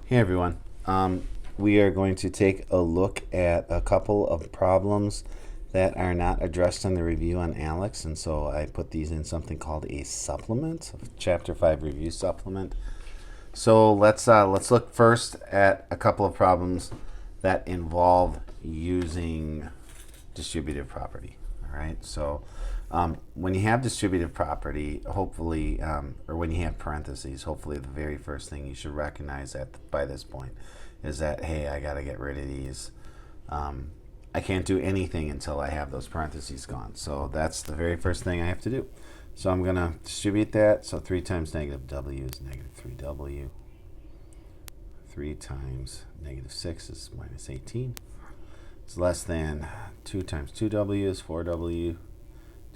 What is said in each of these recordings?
Hey everyone. We are going to take a look at a couple of problems that are not addressed in the review on Alex, and so I put these in something called a supplement, a Chapter 5 review supplement. So let's look first at a couple of problems that involve using distributive property. All right. So when you have distributive property, hopefully, or when you have parentheses, hopefully the very first thing you should recognize by this point is that, hey, I got to get rid of these. I can't do anything until I have those parentheses gone. So that's the very first thing I have to do. So I'm going to distribute that. So 3 times negative w is negative 3w. 3 times negative 6 is minus 18. It's less than 2 times 2w is 4w.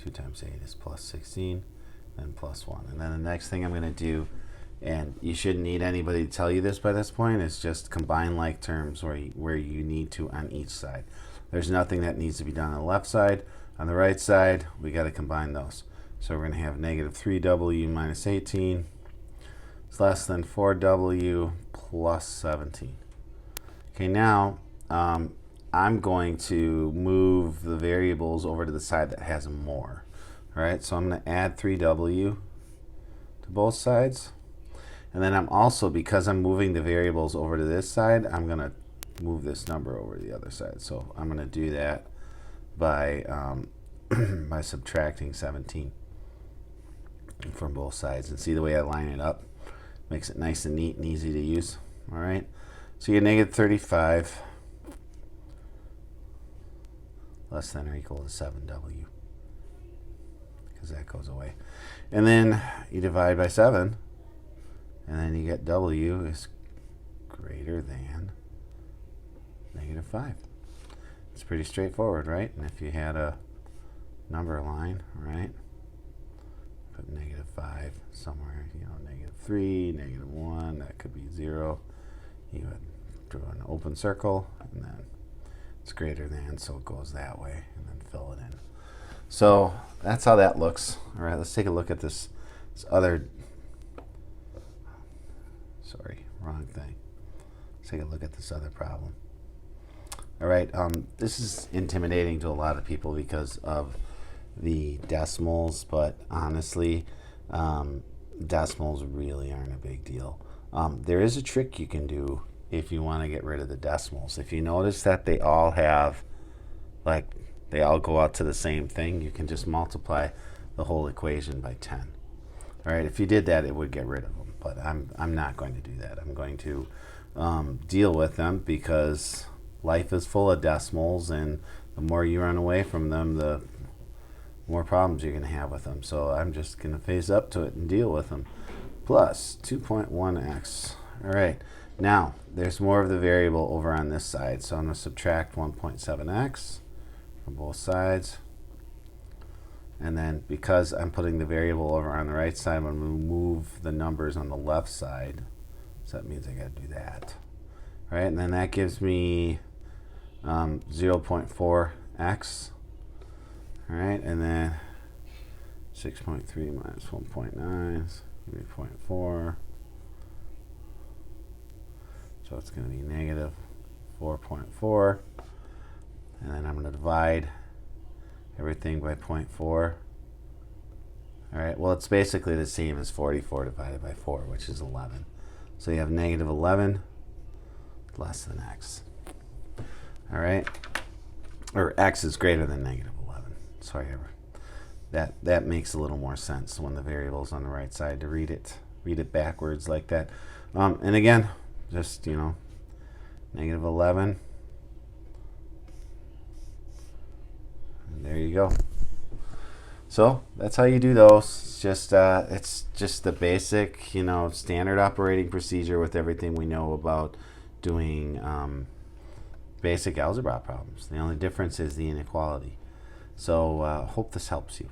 2 times 8 is plus 16, and plus 1. And then the next thing I'm going to do, and you shouldn't need anybody to tell you this by this point, is just combine like terms where you need to on each side. There's nothing that needs to be done on the left side. On the right side, we got to combine those. So we're going to have negative 3w minus 18 is less than 4w plus 17. Okay, now I'm going to move the variables over to the side that has more. All right, so I'm going to add 3w to both sides. And then I'm also, because I'm moving the variables over to this side, I'm going to move this number over to the other side. So I'm going to do that by, by subtracting 17 from both sides. And see the way I line it up? Makes it nice and neat and easy to use. All right, so you get negative 35 less than or equal to 7w, because that goes away. And then you divide by 7, and then you get w is greater than negative 5. It's pretty straightforward, right? And if you had a number line, right, put negative 5 somewhere, negative 3, negative 1, that could be 0. You would draw an open circle, and then it's greater than, so it goes that way, and then fill it in. So that's how that looks. All right, let's take a look at this other, sorry, wrong thing. Let's take a look at this other problem. All right, this is intimidating to a lot of people because of the decimals, but honestly, decimals really aren't a big deal. There is a trick you can do if you want to get rid of the decimals. If you notice that they all have, like, they all go out to the same thing, you can just multiply the whole equation by 10. All right, if you did that, it would get rid of them, but I'm not going to do that. I'm going to deal with them because life is full of decimals, and the more you run away from them, the more problems you're going to have with them. So I'm just going to phase up to it and deal with them. Plus 2.1x. All right. Now, there's more of the variable over on this side, so I'm going to subtract 1.7x from both sides. And then because I'm putting the variable over on the right side, I'm going to move the numbers on the left side. So that means I got to do that. All right, and then that gives me 0.4x. All right, and then 6.3 minus 1.9 is going to be 0.4. So it's going to be negative 4.4. And then I'm going to divide everything by 0.4. All right, well, it's basically the same as 44 divided by 4, which is 11. So you have negative 11 less than x. All right, or x is greater than negative 11. Sorry, that makes a little more sense when the variable's on the right side to read it backwards like that. And again, just, negative 11. And there you go. So that's how you do those. It's just the basic, standard operating procedure with everything we know about doing basic algebra problems. The only difference is the inequality. So hope this helps you.